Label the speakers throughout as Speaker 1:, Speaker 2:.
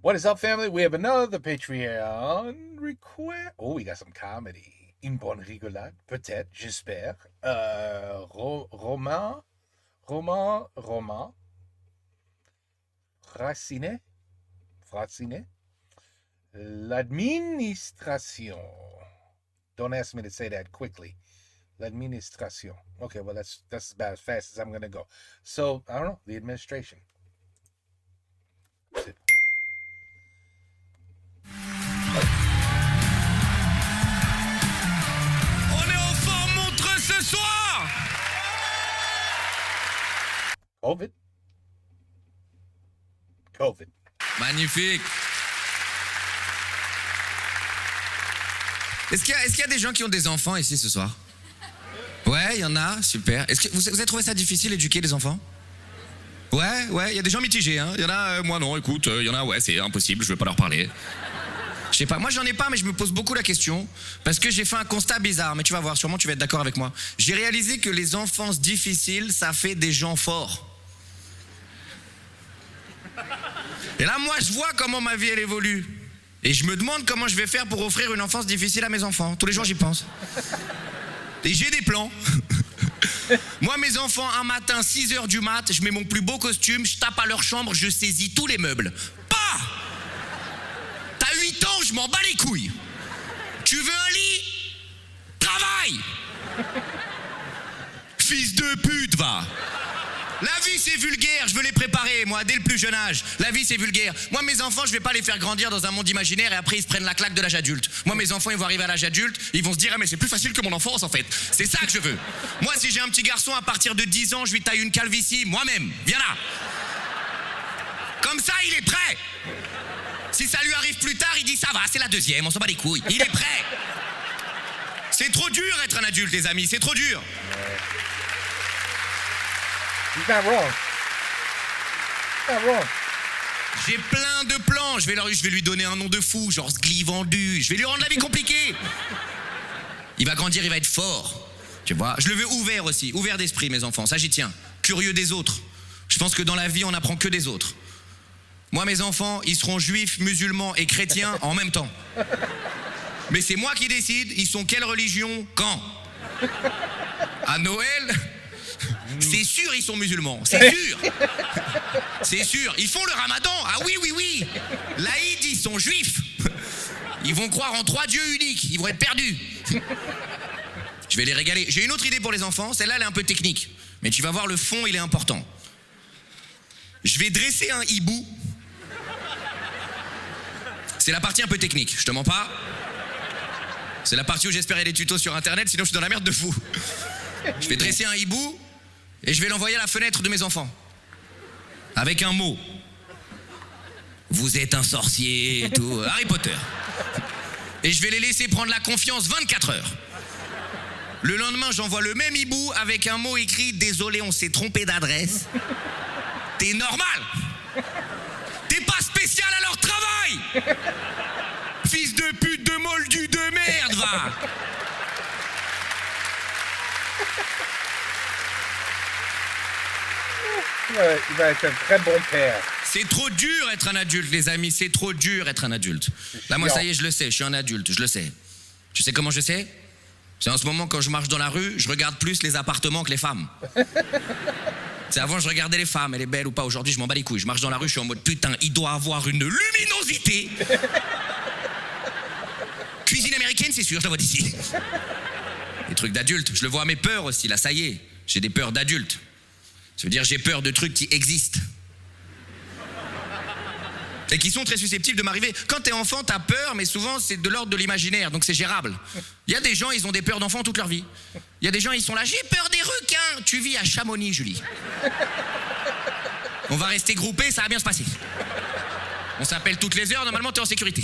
Speaker 1: What is up, family? We have another Patreon request. Oh, we got some comedy. Une bonne rigolade, peut-être, j'espère. Romain, Racine, l'administration. Don't ask me to say that quickly. L'administration. Okay, well, that's about as fast as I'm going to go. So, I don't know, the administration.
Speaker 2: On est au Fort Montreux ce soir.
Speaker 1: COVID.
Speaker 2: Magnifique. Est-ce qu'il y a des gens qui ont des enfants ici ce soir? Ouais, il y en a, super. Est-ce que vous avez trouvé ça difficile d'éduquer les enfants? Ouais, il y a des gens mitigés, hein. Il y en a, moi non, écoute, il y en a, ouais, c'est impossible, je veux pas leur parler. Je sais pas, moi j'en ai pas, mais je me pose beaucoup la question, parce que j'ai fait un constat bizarre, mais tu vas voir, sûrement tu vas être d'accord avec moi. J'ai réalisé que les enfances difficiles, ça fait des gens forts. Et là, moi, je vois comment ma vie, elle évolue. Et je me demande comment je vais faire pour offrir une enfance difficile à mes enfants. Tous les jours, j'y pense. Et j'ai des plans. Moi, mes enfants, un matin, 6h du mat, je mets mon plus beau costume, je tape à leur chambre, je saisis tous les meubles. Pas! T'as 8 ans, je m'en bats les couilles. Tu veux un lit? Travaille! Fils de pute, va! La vie c'est vulgaire, je veux les préparer, moi, dès le plus jeune âge. La vie c'est vulgaire. Moi, mes enfants, je vais pas les faire grandir dans un monde imaginaire et après ils se prennent la claque de l'âge adulte. Moi, mes enfants, ils vont arriver à l'âge adulte, ils vont se dire, ah mais c'est plus facile que mon enfance en fait. C'est ça que je veux. Moi, si j'ai un petit garçon à partir de 10 ans, je lui taille une calvitie, moi-même, viens là. Comme ça, il est prêt. Si ça lui arrive plus tard, il dit, ça va, c'est la deuxième, on s'en bat les couilles. Il est prêt. C'est trop dur être un adulte, les amis, c'est trop dur.
Speaker 1: He's not wrong.
Speaker 2: J'ai plein de plans, je vais lui donner un nom de fou, genre Sgli vendu, je vais lui rendre la vie compliquée. Il va grandir, il va être fort. Tu vois, je le veux ouvert aussi, ouvert d'esprit mes enfants, ça j'y tiens. Curieux des autres. Je pense que dans la vie on n'apprend que des autres. Moi mes enfants, ils seront juifs, musulmans et chrétiens en même temps. Mais c'est moi qui décide, ils sont quelle religion, quand. À Noël, c'est sûr ils sont musulmans, c'est sûr. C'est sûr, ils font le ramadan, ah oui. L'Aïd, ils sont juifs. Ils vont croire en 3 dieux uniques, ils vont être perdus. Je vais les régaler. J'ai une autre idée pour les enfants, celle-là elle est un peu technique. Mais tu vas voir, le fond il est important. Je vais dresser un hibou. C'est la partie un peu technique, je te mens pas. C'est la partie où j'espérais des tutos sur internet, sinon je suis dans la merde de fou. Je vais dresser un hibou et je vais l'envoyer à la fenêtre de mes enfants. Avec un mot. Vous êtes un sorcier et tout. Harry Potter. Et je vais les laisser prendre la confiance 24 heures. Le lendemain, j'envoie le même hibou avec un mot écrit « Désolé, on s'est trompé d'adresse ». T'es normal. T'es pas spécial à leur travail. Fils de pute de moldu de merde, va.
Speaker 1: Il va être un très bon père.
Speaker 2: C'est trop dur être un adulte, les amis, c'est trop dur être un adulte. Là, moi, ça y est, je le sais, je suis un adulte, je le sais. Tu sais comment je sais? C'est en ce moment, quand je marche dans la rue, je regarde plus les appartements que les femmes. C'est avant, je regardais les femmes, elle est belle ou pas. Aujourd'hui, je m'en bats les couilles. Je marche dans la rue, je suis en mode, putain, il doit avoir une luminosité. Cuisine américaine, c'est sûr, je la vois d'ici. Les trucs d'adultes, je le vois à mes peurs aussi, là, ça y est. J'ai des peurs d'adultes. Ça veut dire j'ai peur de trucs qui existent. Et qui sont très susceptibles de m'arriver. Quand t'es enfant, t'as peur, mais souvent c'est de l'ordre de l'imaginaire, donc c'est gérable. Il y a des gens, ils ont des peurs d'enfants toute leur vie. Il y a des gens, ils sont là, j'ai peur des requins. Tu vis à Chamonix, Julie. On va rester groupés, ça va bien se passer. On s'appelle toutes les heures, normalement t'es en sécurité.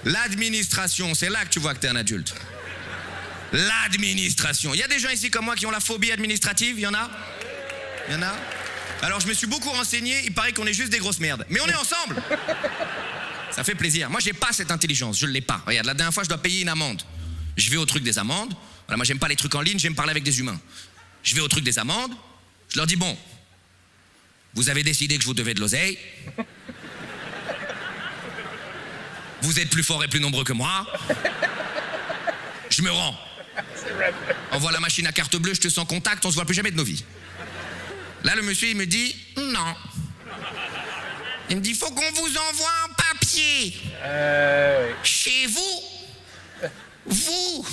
Speaker 2: L'administration, c'est là que tu vois que t'es un adulte. L'administration. Il y a des gens ici comme moi qui ont la phobie administrative, il y en a? Il y en a? Alors je me suis beaucoup renseigné, il paraît qu'on est juste des grosses merdes. Mais on est ensemble. Ça fait plaisir. Moi j'ai pas cette intelligence, je l'ai pas. Regarde, la dernière fois je dois payer une amende. Je vais au truc des amendes. Voilà, moi j'aime pas les trucs en ligne, j'aime parler avec des humains. Je vais au truc des amendes, je leur dis bon, Vous avez décidé que je vous devais de l'oseille. Vous êtes plus forts et plus nombreux que moi. Je me rends. Envoie la machine à carte bleue, je te sens contact, on se voit plus jamais de nos vies. Là, le monsieur, il me dit non. Il me dit faut qu'on vous envoie un papier. Chez vous, vous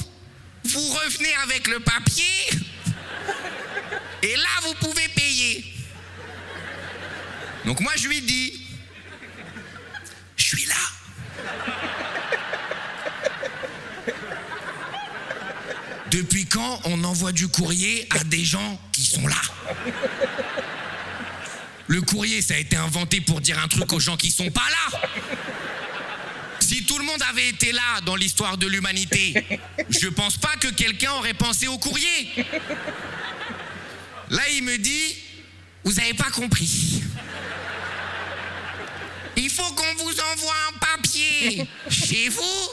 Speaker 2: revenez avec le papier. Et là, vous pouvez payer. Donc moi, je lui dis, je suis là. Depuis quand on envoie du courrier à des gens qui sont là? Le courrier, ça a été inventé pour dire un truc aux gens qui sont pas là. Si tout le monde avait été là dans l'histoire de l'humanité, je pense pas que quelqu'un aurait pensé au courrier. Là, il me dit, vous avez pas compris. Il faut qu'on vous envoie un papier chez vous.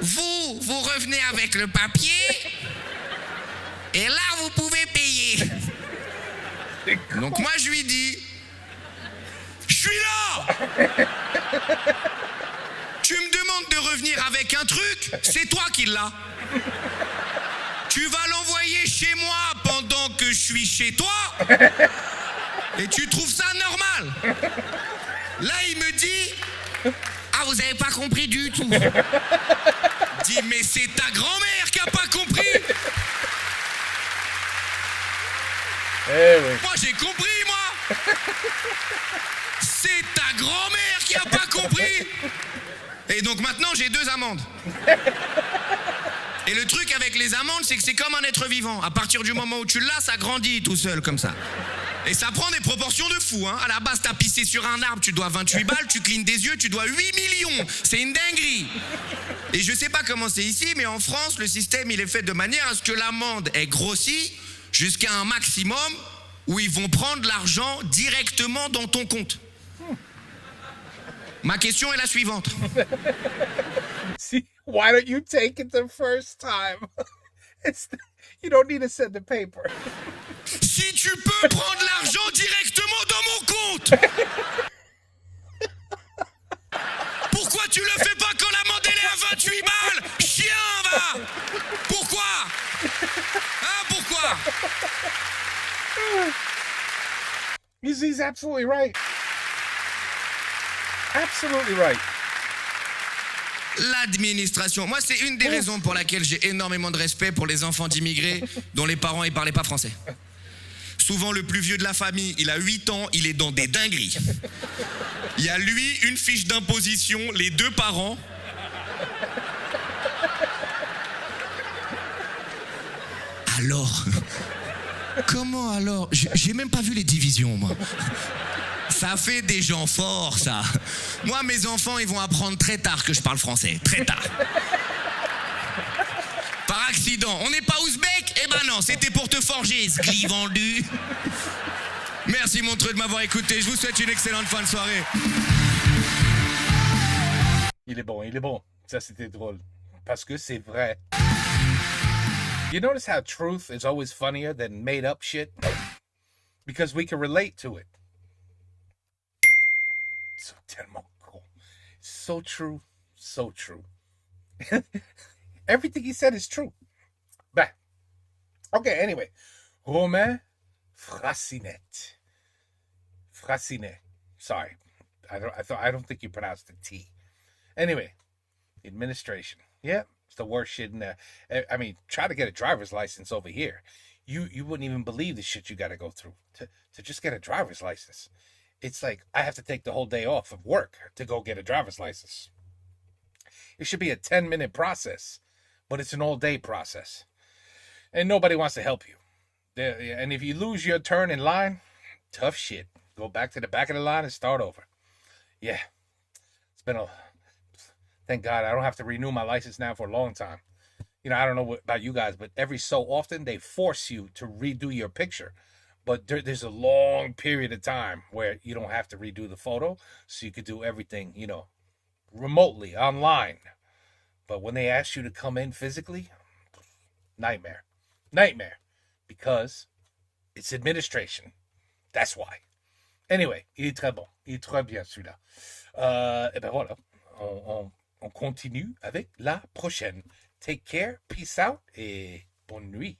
Speaker 2: Vous revenez avec le papier. Et là, vous pouvez payer. Donc moi, je lui dis, je suis là. Tu me demandes de revenir avec un truc, c'est toi qui l'as. Tu vas l'envoyer chez moi pendant que je suis chez toi. Et tu trouves ça normal? Là, il me dit, ah, vous avez pas compris du tout. Dis, mais c'est ta grand-mère qui a pas compris. Moi, j'ai compris, moi. C'est ta grand-mère qui a pas compris. Et donc maintenant, j'ai 2 amendes. Et le truc avec les amendes, c'est que c'est comme un être vivant. À partir du moment où tu l'as, ça grandit tout seul, comme ça. Et ça prend des proportions de fou, hein. À la base, t'as pissé sur un arbre, tu dois 28 balles, tu clignes des yeux, tu dois 8 millions. C'est une dinguerie. Et je sais pas comment c'est ici, mais en France, le système, il est fait de manière à ce que l'amende est grossie jusqu'à un maximum où ils vont prendre l'argent directement dans ton compte. Ma question est la suivante.
Speaker 1: See, why don't you take it the first time? You don't need to send the paper.
Speaker 2: Si tu peux prendre l'argent directement dans mon compte, pourquoi tu le fais pas quand l'amende elle est à 28 balles? Chien, va! Pourquoi? Hein, pourquoi?
Speaker 1: He's absolutely right. Absolutely right.
Speaker 2: L'administration. Moi, c'est une des raisons pour laquelle j'ai énormément de respect pour les enfants d'immigrés dont les parents ne parlaient pas français. Souvent, le plus vieux de la famille, il a 8 ans, il est dans des dingueries. Il y a lui, une fiche d'imposition, les 2 parents. Alors? Comment alors? J'ai même pas vu les divisions, moi. Ça fait des gens forts, ça. Moi, mes enfants, ils vont apprendre très tard que je parle français. Très tard. Par accident. On n'est pas ouzbek? Eh ben non, c'était pour te forger, ce glis vendu. Merci, Montreux, de m'avoir écouté. Je vous souhaite une excellente fin de soirée.
Speaker 1: Il est bon, il est bon. Ça, c'était drôle. Parce que c'est vrai. You notice how truth is always funnier than made up shit? Because we can relate to it. So tellement cool. So true. So true. Everything he said is true. Bah. Okay, anyway. Romain Frasinet. Frasinet. Sorry. I don't think you pronounced the T. Anyway, administration. Yeah, it's the worst shit in there. I mean, try to get a driver's license over here. You wouldn't even believe the shit you got to go through to just get a driver's license. It's like I have to take the whole day off of work to go get a driver's license. It should be a 10-minute process, but it's an all-day process. And nobody wants to help you. And if you lose your turn in line, tough shit. Go back to the back of the line and start over. Yeah. It's been thank God I don't have to renew my license now for a long time. You know, I don't know about you guys, but every so often they force you to redo your picture. But there's a long period of time where you don't have to redo the photo, so you could do everything, you know, remotely, online. But when they ask you to come in physically, nightmare. Nightmare. Because it's administration. That's why. Anyway, il est très bon. Il est très bien celui-là. Et ben voilà. On continue avec la prochaine. Take care, peace out et bonne nuit.